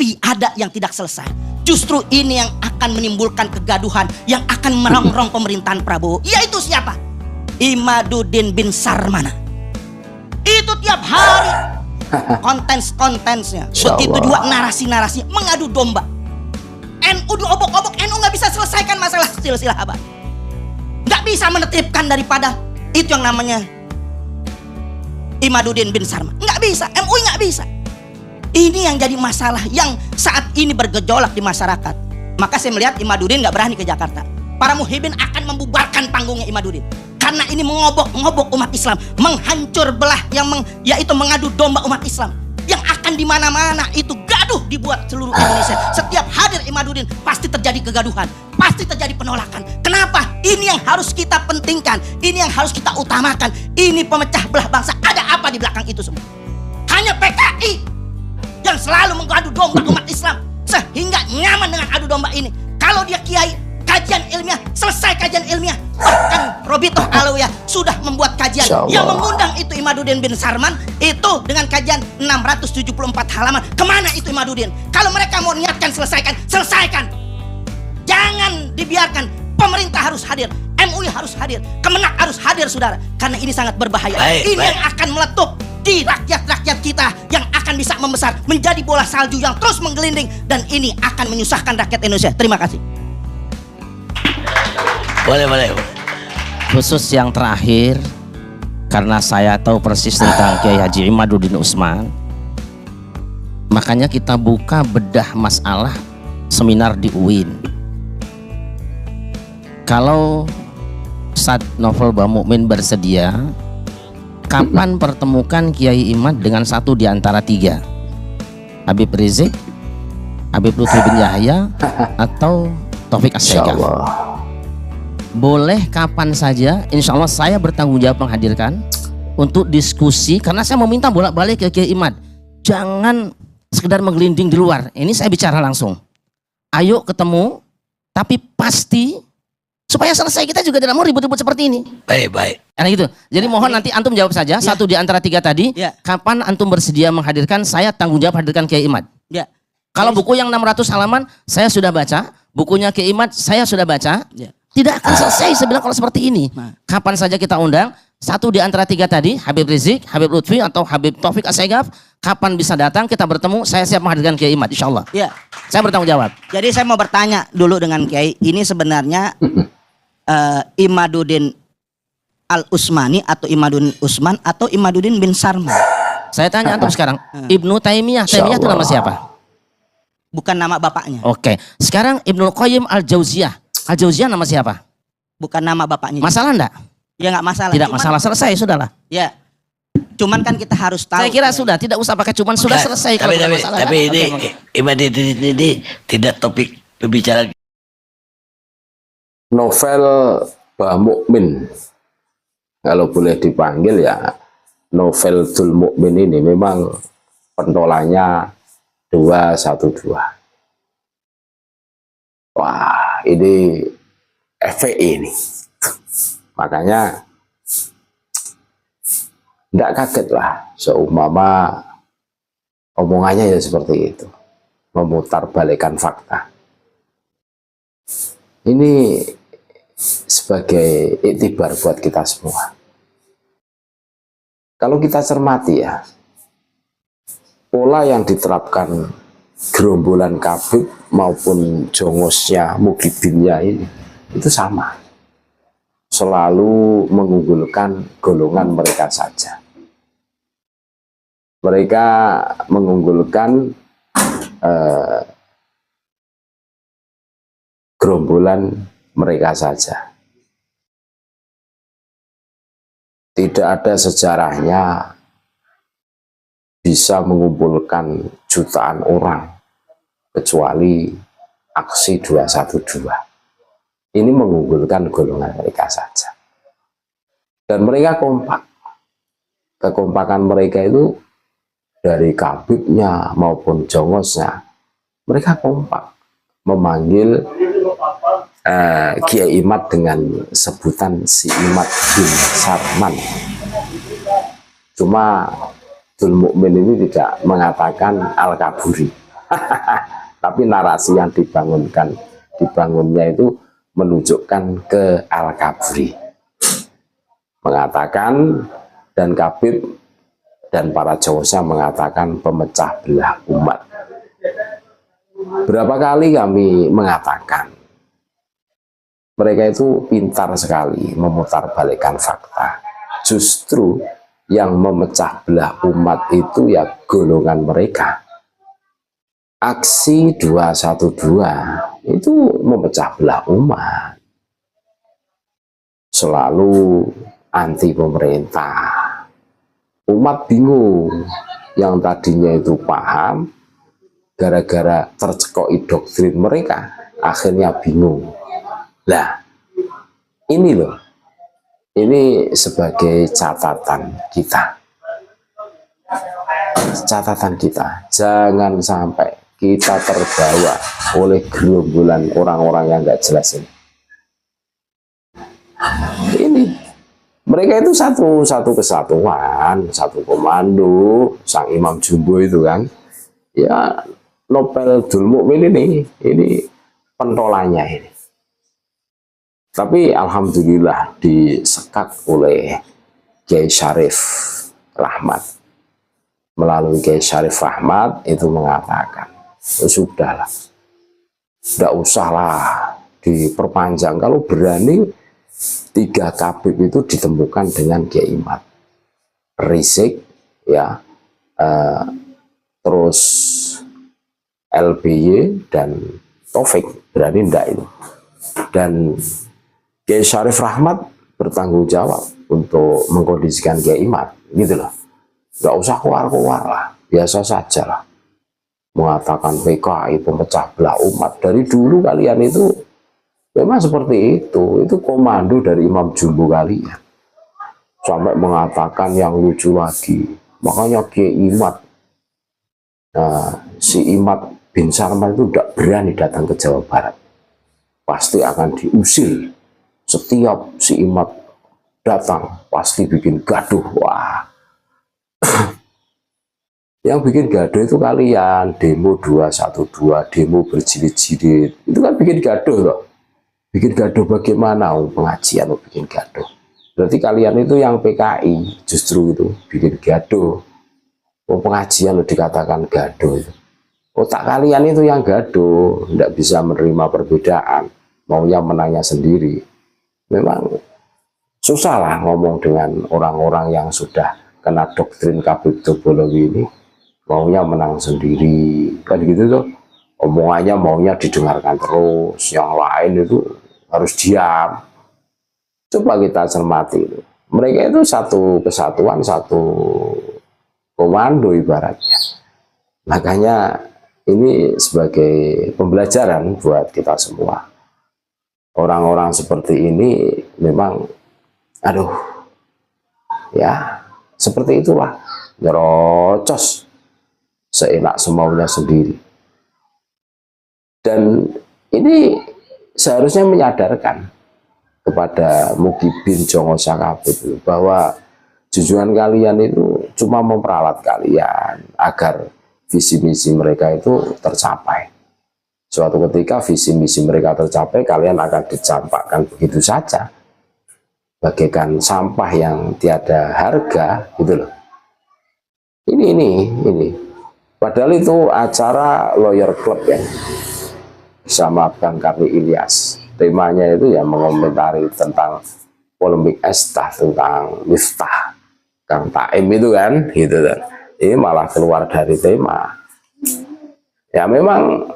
tapi ada yang tidak selesai. Justru ini yang akan menimbulkan kegaduhan, yang akan merongrong pemerintahan Prabowo. Yaitu siapa? Imaduddin bin Sarmana. Itu tiap hari kontensnya. Begitu juga narasi-narasi mengadu domba. NU diobok-obok, NU nggak bisa selesaikan masalah silsilah abad. Nggak bisa menetipkan daripada itu yang namanya Imaduddin bin Sarmana. Nggak bisa, MUI nggak bisa. Ini yang jadi masalah yang saat ini bergejolak di masyarakat. Maka saya melihat Imaduddin nggak berani ke Jakarta. Para muhibin akan membubarkan panggungnya Imaduddin. Karena ini mengobok-ngobok umat Islam, menghancur belah, yaitu mengadu domba umat Islam. Yang akan di mana-mana itu gaduh dibuat seluruh Indonesia. Setiap hadir Imaduddin pasti terjadi kegaduhan, pasti terjadi penolakan. Kenapa? Ini yang harus kita pentingkan, ini yang harus kita utamakan. Ini pemecah belah bangsa. Ada apa di belakang itu semua? Hanya PKI yang selalu mengadu domba umat Islam sehingga nyaman dengan adu domba ini. Kalau dia kiai, kajian ilmiah, selesai kajian ilmiah. Bahkan Robitoh Alawiyah sudah membuat kajian yang mengundang itu Imaduddin bin Sarman itu dengan kajian 674 halaman. Kemana itu Imaduddin? Kalau mereka mau niatkan selesaikan. Jangan dibiarkan. Pemerintah harus hadir, MUI harus hadir, Kemenak harus hadir, saudara. Karena ini sangat berbahaya. Ini yang akan meletup di rakyat-rakyat kita yang akan bisa membesar menjadi bola salju yang terus menggelinding, dan ini akan menyusahkan rakyat Indonesia. Terima kasih. Boleh. Khusus yang terakhir, karena saya tahu persis tentang Kiai Haji Imaduddin Utsman, makanya kita buka bedah masalah seminar di UIN. Kalau Ustadz Novel Bamukmin bersedia, kapan pertemukan Kiai Imad dengan satu di antara tiga? Habib Rizik, Habib Lutfi bin Yahya, atau Taufik As-Sayyaf? Boleh kapan saja, insya Allah saya bertanggung jawab menghadirkan untuk diskusi, karena saya meminta bolak-balik ke Kiai Imad. Jangan sekedar menggelinding di luar, ini saya bicara langsung. Ayo ketemu, tapi pasti supaya selesai. Kita juga tidak mau ribut-ribut seperti ini. Baik. Karena gitu. Jadi mohon nanti antum jawab saja satu di antara tiga tadi. Kapan antum bersedia menghadirkan, saya tanggung jawab hadirkan Kiai Imad. Kalau buku yang 600 halaman saya sudah baca, bukunya Kiai Imad saya sudah baca. Tidak akan selesai saya bilang kalau seperti ini. Kapan saja kita undang satu di antara tiga tadi, Habib Rizik, Habib Lutfi, atau Habib Taufik As-Sayyaf. Kapan bisa datang, kita bertemu, saya siap menghadirkan Kiai Imad, insya Allah. Saya bertanggung jawab. Jadi saya mau bertanya dulu dengan Kiai, ini sebenarnya Imaduddin Al-Utsmani atau Imaduddin Utsman atau Imaduddin bin Sarman? Saya tanya antum sekarang, Ibnu Taimiyah itu nama siapa? Bukan nama bapaknya. Oke. Sekarang Ibnu Qayyim Al-Jauziyah nama siapa? Bukan nama bapaknya. Masalah enggak? Ya enggak masalah. Tidak masalah, selesai sudahlah. Ya. Cuman kan kita harus tahu. Saya kira sudah, tidak usah pakai cuman, sudah selesai kalau tidak masalah. Tapi ini tidak topik pembicaraan. Novel Bamukmin, kalau boleh dipanggil ya Novel Dul Mukmin, ini memang pentolannya 212. Wah, ini FPI ini. Makanya tidak kaget lah seumpama omongannya ya seperti itu, memutarbalikkan fakta. Ini sebagai iktibar buat kita semua. Kalau kita cermati ya, pola yang diterapkan gerombolan Kabib maupun jongosnya, mukibinnya ini, itu sama. Selalu mengunggulkan golongan mereka saja. Mereka mengunggulkan gerombolan mereka saja. Tidak ada sejarahnya bisa mengumpulkan jutaan orang kecuali aksi 212. Ini mengunggulkan golongan mereka saja. Dan mereka kompak. Kekompakan mereka itu dari kabibnya maupun jongosnya, mereka kompak memanggil Kiai Imad dengan sebutan si Imad bin Sarman. Cuma Dul Mukmin ini tidak mengatakan Al-Kaburi. Tapi narasi yang dibangunnya itu menunjukkan ke Al-Kabri, mengatakan, dan Kabib dan para Jawa mengatakan pemecah belah umat. Berapa kali kami mengatakan mereka itu pintar sekali memutarbalikkan fakta. Justru yang memecah belah umat itu ya golongan mereka. Aksi 212 itu memecah belah umat. Selalu anti pemerintah. Umat bingung. Yang tadinya itu paham, gara-gara tercekoki doktrin mereka, akhirnya bingung. Nah, ini loh, ini sebagai catatan kita. Catatan kita, jangan sampai kita terbawa oleh gerombolan orang-orang yang nggak jelas ini. Ini, mereka itu satu kesatuan, satu komando, sang Imam Jumbo itu kan, ya Nopel Dul Mukmin ini pentolannya ini. Tapi alhamdulillah disekat oleh Kiai Syarif Rahmat. Melalui Kiai Syarif Rahmat itu mengatakan, sudahlah, tidak usahlah diperpanjang. Kalau berani 3 Kabib itu ditemukan dengan Kiai Imad, Rizik, ya, terus LBY dan Taufik, berani enggak itu. Dan Kiai Syarif Rahmat bertanggung jawab untuk mengkondisikan Kiai Imad, gitu loh. Nggak usah keluar-keluar lah, biasa saja lah. Mengatakan PKI pemecah belah umat. Dari dulu kalian itu memang seperti itu komando dari Imam Jumbo kalian. Sampai mengatakan yang lucu lagi, makanya Kiai Imad, si Imad bin Sarman itu tidak berani datang ke Jawa Barat. Pasti akan diusir. Setiap si Imad datang pasti bikin gaduh. Wah, yang bikin gaduh itu kalian, demo 212, demo berjilid-jilid, itu kan bikin gaduh loh. Bikin gaduh bagaimana? Pengajian loh bikin gaduh. Berarti kalian itu yang PKI justru itu bikin gaduh. Pengajian loh dikatakan gaduh itu. Otak kalian itu yang gaduh, tidak bisa menerima perbedaan, maunya menangnya sendiri. Memang susah lah ngomong dengan orang-orang yang sudah kena doktrin Kabib Tobologi ini, maunya menang sendiri, kan gitu tuh. Omongannya maunya didengarkan terus, yang lain itu harus diam. Coba kita cermati itu. Mereka itu satu kesatuan, satu komando ibaratnya. Makanya ini sebagai pembelajaran buat kita semua. Orang-orang seperti ini memang, aduh, ya seperti itulah, nyerocos seenak semaunya sendiri. Dan ini seharusnya menyadarkan kepada Mukibin Jongo Sakabut bahwa tujuan kalian itu cuma memperalat kalian agar visi misi mereka itu tercapai. Suatu ketika visi misi mereka tercapai, kalian akan dicampakkan begitu saja, bagaikan sampah yang tiada harga, gitu loh. Ini. Padahal itu acara Lawyer Club ya, sama Bang Karni Ilyas. Temanya itu ya mengomentari tentang polemik Estah, tentang Miftah, Kang Taim itu kan, gitu kan. Ini malah keluar dari tema. Ya memang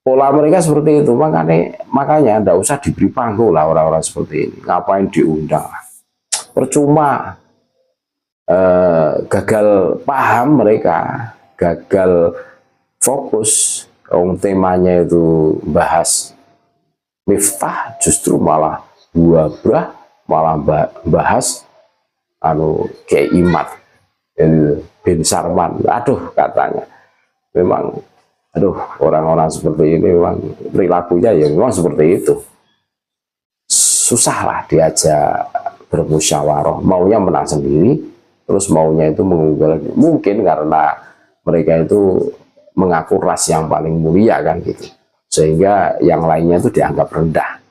pola mereka seperti itu, makanya tidak usah diberi panggung lah orang-orang seperti ini. Ngapain diundang? Percuma. Gagal paham mereka, gagal fokus. Temanya itu bahas Miftah, justru malah buah-buah, malah bahas Kiai Imad bin Sarman. Aduh, katanya memang, aduh, orang-orang seperti ini memang perilakunya ya memang seperti itu. Susah lah diajak bermusyawarah, maunya menang sendiri, terus maunya itu mengunggul. Mungkin karena mereka itu mengaku ras yang paling mulia kan gitu, sehingga yang lainnya itu dianggap rendah.